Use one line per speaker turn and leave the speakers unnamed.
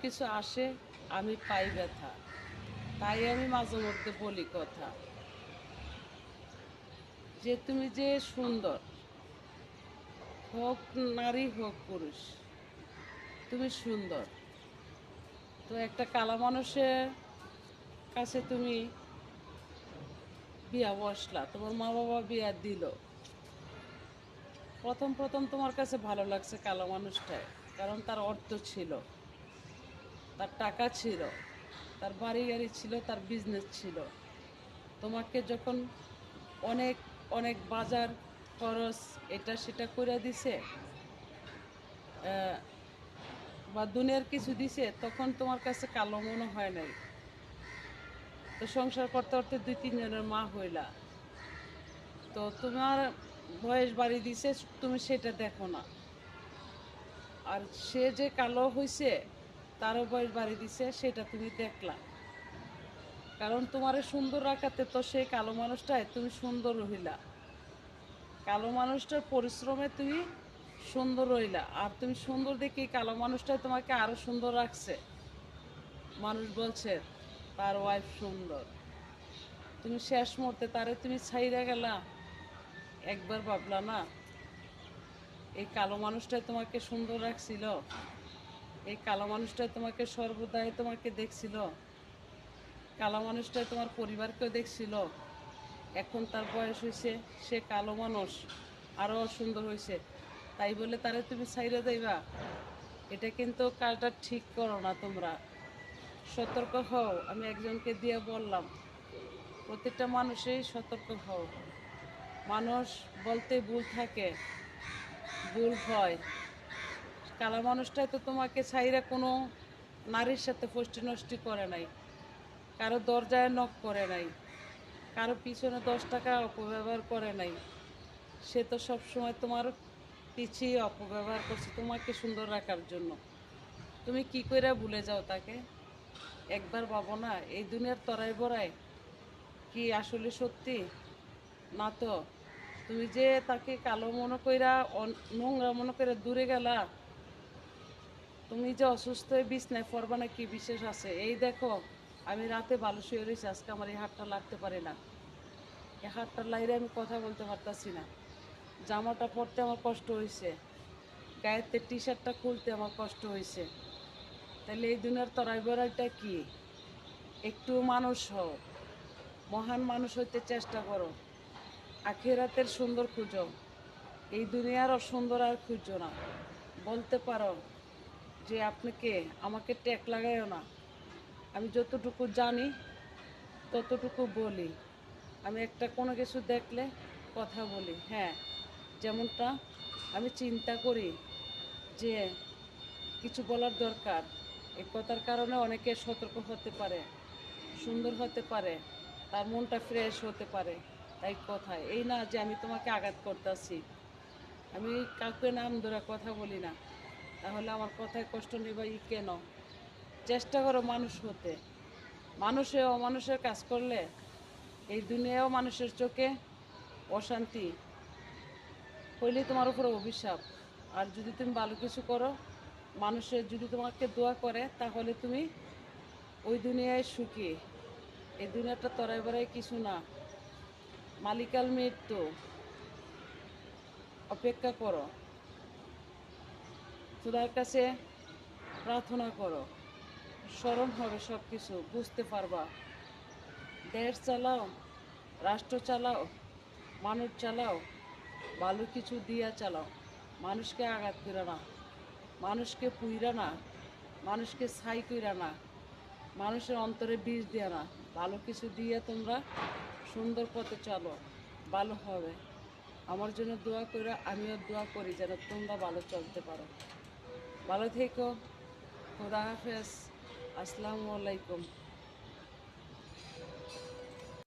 কিছু আসে আমি পাই ব্যথা, তাই আমি মাঝে মধ্যে বলি কথা যে তুমি যে সুন্দর, হোক নারী হোক পুরুষ, তুমি সুন্দর। তো একটা কালা মানুষের কাছে তুমি বিয়া বসলা, তোমার মা বাবা বিয়া দিল, প্রথম প্রথম তোমার কাছে ভালো লাগছে কালো মানুষটায়, কারণ তার অর্থ ছিল, তার টাকা ছিল, তার বাড়ি গাড়ি ছিল, তার বিজনেস ছিল। তোমাকে যখন অনেক অনেক বাজার খরচ এটা সেটা করে দিছে, বা দুনিয়ার কিছু দিছে, তখন তোমার কাছে কালো মনে হয় নাই। তো সংসার করতে করতে 2-3 জনের মা হইলা, তো তোমার বয়স বাড়ি দিছে, তুমি সেটা দেখো না। আর সে যে কালো হয়েছে, তারও বয়স বাড়ি দিছে, সেটা তুমি দেখলা। কারণ তোমারে সুন্দর রাখাতে তো সেই কালো মানুষটাই তুমি সুন্দর রহিলা, কালো মানুষটার পরিশ্রমে তুমি সুন্দর রইলা। আর তুমি সুন্দর দেখে কালো মানুষটাই তোমাকে আরো সুন্দর রাখছে। মানুষ বলছে তার ওয়াইফ সুন্দর, তুমি শেষ মুহূর্তে তারে তুমি ছাইরা গেলা, একবার ভাবলা না এই কালো মানুষটাই তোমাকে সুন্দর রাখছিল, এই কালো মানুষটাই তোমাকে সর্বদাই তোমাকে দেখছিল, কালো মানুষটাই তোমার পরিবারকেও দেখছিল। এখন তার বয়স হয়েছে, সে কালো মানুষ, আরও সুন্দর হয়েছে, তাই বলে তারে তুমি ছাইরা যাইবা? এটা কিন্তু কাজটা ঠিক করো না তোমরা। সতর্ক হও, আমি একজনকে দিয়ে বললাম, প্রত্যেকটা মানুষই সতর্ক হও। মানুষ বলতে ভুল থাকে, ভুল হয়। কালা মানুষটাই তো তোমাকে ছাইরা কোনো নারীর সাথে ফষ্টি নষ্টি করে নাই, কারো দরজায় নক করে নাই, কারো পিছনে 10 টাকা অপব্যবহার করে নাই। সে তো সবসময় তোমার পিছিয়ে অপব্যবহার করছে তোমাকে সুন্দর রাখার জন্য। তুমি কি করে ভুলে যাও তাকে? একবার ভাবো না, এই দুনিয়ার তরাই বড়াই কি আসলে সত্যি না? তো তুমি যে তাকে কালো মনে কইরা নোংরা মনে করে দূরে গেলা, তুমি যে অসুস্থ হয়ে বিছনায় পড়বা না কি বিশেষ আছে? এই দেখো, আমি রাতে ভালো শুয়ে রয়েছি, আজকে আমার এই হাতটা লাগতে পারে না, এই হাতটার লাইরে আমি কথা বলতে পারতাছি না, জামাটা পরতে আমার কষ্ট হয়েছে, গায়েতে টি শার্টটা খুলতে আমার কষ্ট হয়েছে। তাহলে এই দুনিয়ার তরাই বেড়াইটা কি? একটু মানুষ হও, মহান মানুষ হইতে চেষ্টা করো, আখিরাতের সুন্দর খুঁজো, এই দুনিয়ার অসুন্দর আর খুঁজো না। বলতে পারো যে আপনি কে, আমাকে ট্যাগ লাগাইও না, আমি যতটুকু জানি ততটুকু বলি। আমি একটা কোনো কিছু দেখলে কথা বলি, হ্যাঁ, যেমনটা আমি চিন্তা করি যে কিছু বলার দরকার, এই কথার কারণে অনেকে সতর্ক হতে পারে, সুন্দর হতে পারে, তার মনটা ফ্রেশ হতে পারে। তাই কথায় এই না যে আমি তোমাকে আঘাত করতেছি, আমি কাউকে নাম ধরে কথা বলি না, তাহলে আমার কথায় কষ্ট নেবা কেন? চেষ্টা করো মানুষ হতে। মানুষে অমানুষের কাজ করলে এই দুনিয়াও মানুষের চোখে অশান্তি হইলে তোমার উপরে অভিশাপ। আর যদি তুমি ভালো কিছু করো, মানুষের যদি তোমাকে দোয়া করে, তাহলে তুমি ওই দুনিয়ায় সুখী। এই দুনিয়াটা তরাই বেড়াই কিছু না, মালিকাল মৃত্যু। অপেক্ষা করো, খোদার কাছে প্রার্থনা করো, স্মরণ হবে সব কিছু, বুঝতে পারবা। দেশ চালাও, রাষ্ট্র চালাও, মানুষ চালাও, ভালো কিছু দিয়া চালাও। মানুষকে আঘাত কইরা না, মানুষকে পুইরা না, মানুষকে ছাই কইরা না, মানুষের অন্তরে বিষ দিয়া না, ভালো কিছু দিয়ে তোমরা সুন্দর পথে চলো, ভালো হবে। আমার জন্য দোয়া কইরা, আমিও দোয়া করি যেন তোমরা ভালো চলতে পারো। ভালো থেকো, খোদা হাফেজ, আসসালামু আলাইকুম।